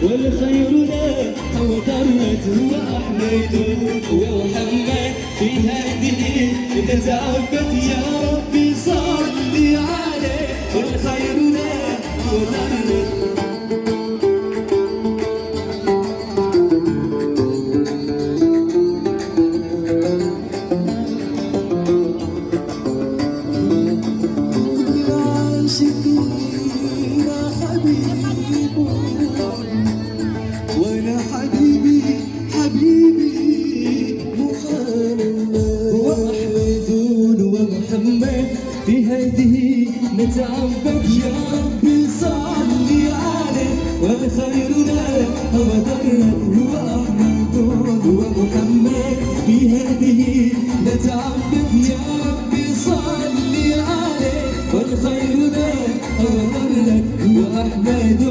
والخير له وضرت وأحمد ومحمد في هذه نتعبد يا ربي صلي عليه والخير له وضرت وانا حبيبي حبيبي محمد وأحمد ومحمد في هذه نتعبد يا ربي صلي عليه والخير له وضره وأحمد ومحمد في هذه نتعبد يا ربي صلي عليه والخير له وضره وأحمد